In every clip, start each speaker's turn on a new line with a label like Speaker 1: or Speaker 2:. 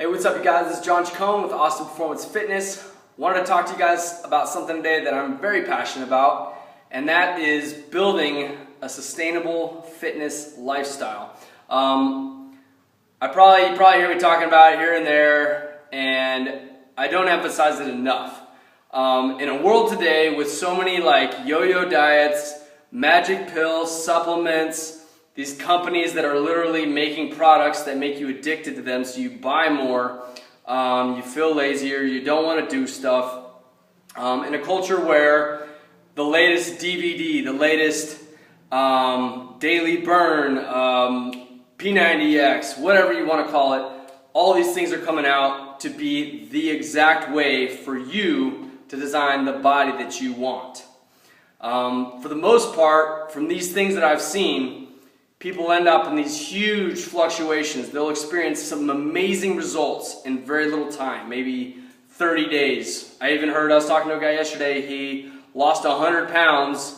Speaker 1: Hey, what's up you guys? This is John Chacon with Austin Performance Fitness. Wanted to talk to you guys about something today that I'm very passionate about, and that is building a sustainable fitness lifestyle. You probably hear me talking about it here and there, and I don't emphasize it enough. In a world today with so many like yo-yo diets, magic pills, supplements, these companies that are literally making products that make you addicted to them so you buy more, you feel lazier, you don't want to do stuff. In a culture where the latest DVD, the latest Daily Burn, P90X, whatever you want to call it, all these things are coming out to be the exact way for you to design the body that you want. For the most part, from these things that I've seen, people end up in these huge fluctuations. They'll experience some amazing results in very little time, maybe 30 days. I was talking to a guy yesterday, he lost 100 pounds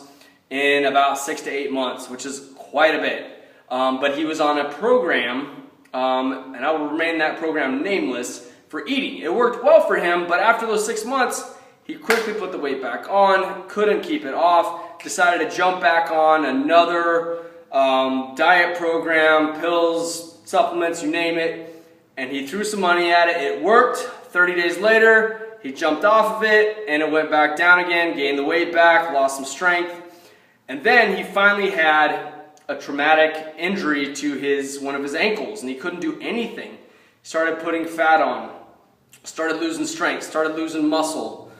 Speaker 1: in about 6 to 8 months, which is quite a bit. But he was on a program, and I will remain that program nameless, for eating. It worked well for him, but after those 6 months, he quickly put the weight back on, couldn't keep it off, decided to jump back on another diet program, pills, supplements, you name it, and he threw some money at it. It worked. 30 days later, he jumped off of it, and it went back down again, gained the weight back, lost some strength, and then he finally had a traumatic injury to one of his ankles, and he couldn't do anything. He started putting fat on, started losing strength, started losing muscle.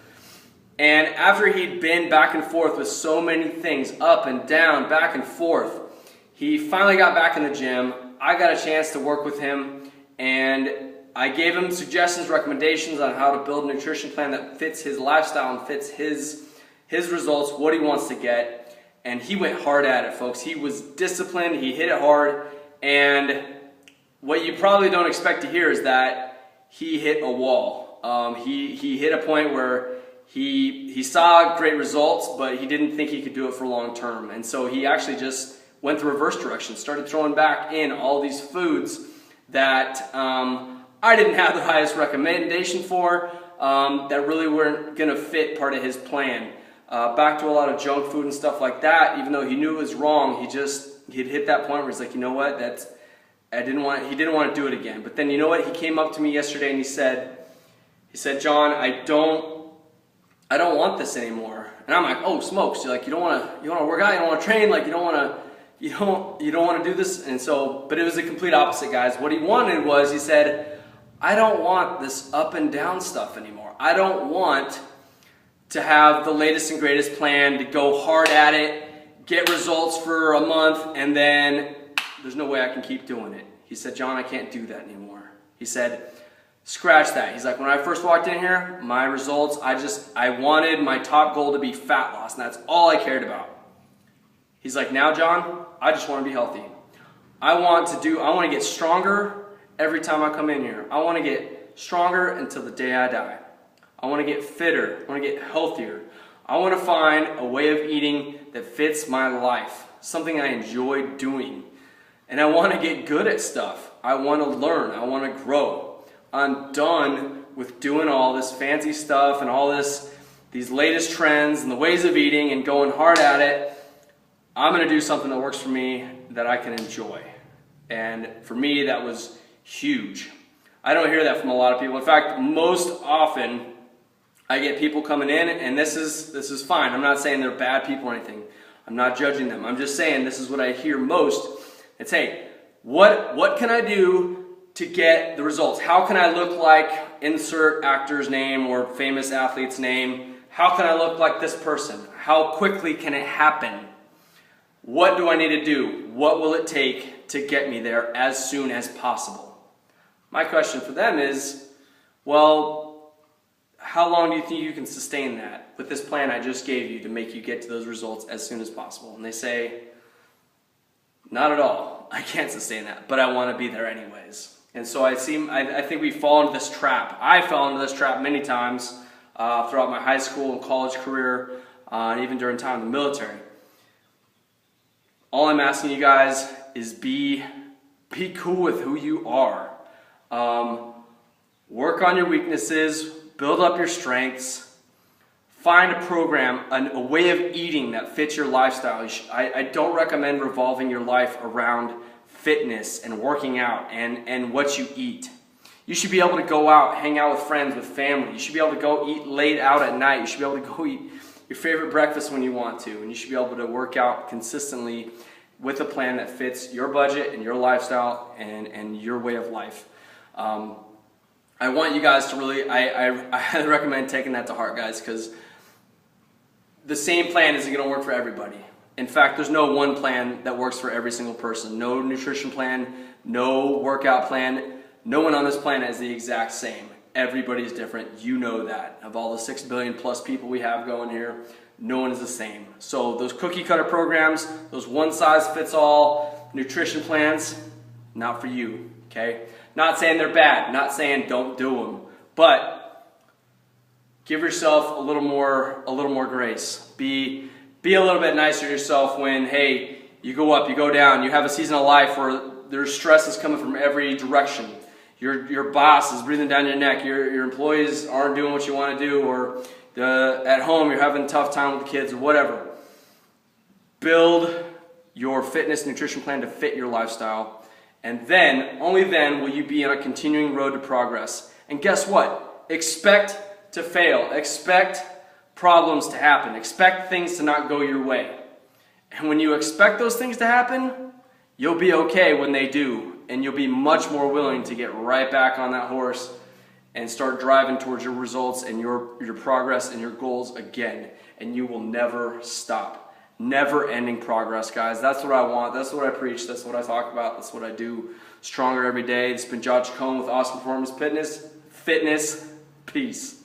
Speaker 1: And after he'd been back and forth with so many things, up and down, back and forth, he finally got back in the gym. I got a chance to work with him, and I gave him suggestions, recommendations on how to build a nutrition plan that fits his lifestyle and fits his results, what he wants to get. And he went hard at it, folks. He was disciplined, he hit it hard, and what you probably don't expect to hear is that he hit a wall. He hit a point where he saw great results, but he didn't think he could do it for long term. And so he actually just went the reverse direction, started throwing back in all these foods that I didn't have the highest recommendation for, that really weren't going to fit part of his plan. Back to a lot of junk food and stuff like that. Even though he knew it was wrong, he'd hit that point where he's like, you know what, he didn't want to do it again. But then you know what, he came up to me yesterday and he said, John, I don't want this anymore. And I'm like, oh smokes, you're like, you don't want to work out, you don't want to train, like you don't want to do this. And so, but it was the complete opposite, guys. What he wanted was, he said, I don't want this up and down stuff anymore. I don't want to have the latest and greatest plan, to go hard at it, get results for a month, and then there's no way I can keep doing it. He said, John, I can't do that anymore. He said, scratch that. He's like, when I first walked in here, my results, I wanted my top goal to be fat loss, and that's all I cared about. He's like, now John, I just want to be healthy. I want to get stronger every time I come in here. I want to get stronger until the day I die. I want to get fitter. I want to get healthier. I want to find a way of eating that fits my life, something I enjoy doing. And I want to get good at stuff. I want to learn. I want to grow. I'm done with doing all this fancy stuff and all these latest trends and the ways of eating and going hard at it. I'm going to do something that works for me, that I can enjoy. And for me, that was huge. I don't hear that from a lot of people. In fact, most often, I get people coming in, and this is fine. I'm not saying they're bad people or anything. I'm not judging them. I'm just saying this is what I hear most. It's, hey, what can I do to get the results? How can I look like insert actor's name or famous athlete's name? How can I look like this person? How quickly can it happen? What do I need to do? What will it take to get me there as soon as possible? My question for them is, well, how long do you think you can sustain that with this plan I just gave you to make you get to those results as soon as possible? And they say, not at all. I can't sustain that, but I want to be there anyways. And so I think we fall into this trap. I fell into this trap many times throughout my high school and college career, and even during time in the military. All I'm asking you guys is be cool with who you are. work on your weaknesses, build up your strengths, find a program, a way of eating that fits your lifestyle. I don't recommend revolving your life around fitness and working out and what you eat. You should be able to go out, hang out with friends, with family. You should be able to go eat late out at night. You should be able to go eat your favorite breakfast when you want to. And you should be able to work out consistently with a plan that fits your budget and your lifestyle and your way of life. I want you guys to really, I highly recommend taking that to heart, guys, because the same plan isn't going to work for everybody. In fact, there's no one plan that works for every single person. No nutrition plan, no workout plan. No one on this planet is the exact same. Everybody's different. You know that. Of all the 6 billion plus people we have going here, no one is the same. So those cookie cutter programs, those one size fits all nutrition plans, not for you, okay? Not saying they're bad, not saying don't do them, but give yourself a little more grace. Be a little bit nicer to yourself when, hey, you go up, you go down, you have a season of life where there's stress is coming from every direction. Your boss is breathing down your neck. Your employees aren't doing what you want to do, or at home you're having a tough time with the kids, or whatever. Build your fitness nutrition plan to fit your lifestyle, and then, only then, will you be on a continuing road to progress. And guess what? Expect to fail. Expect problems to happen. Expect things to not go your way. And when you expect those things to happen, you'll be okay when they do. And you'll be much more willing to get right back on that horse and start driving towards your results and your progress and your goals again. And you will never stop. Never-ending progress, guys. That's what I want. That's what I preach. That's what I talk about. That's what I do. Stronger every day. It's been Josh Cohn with Awesome Performance Fitness. Peace.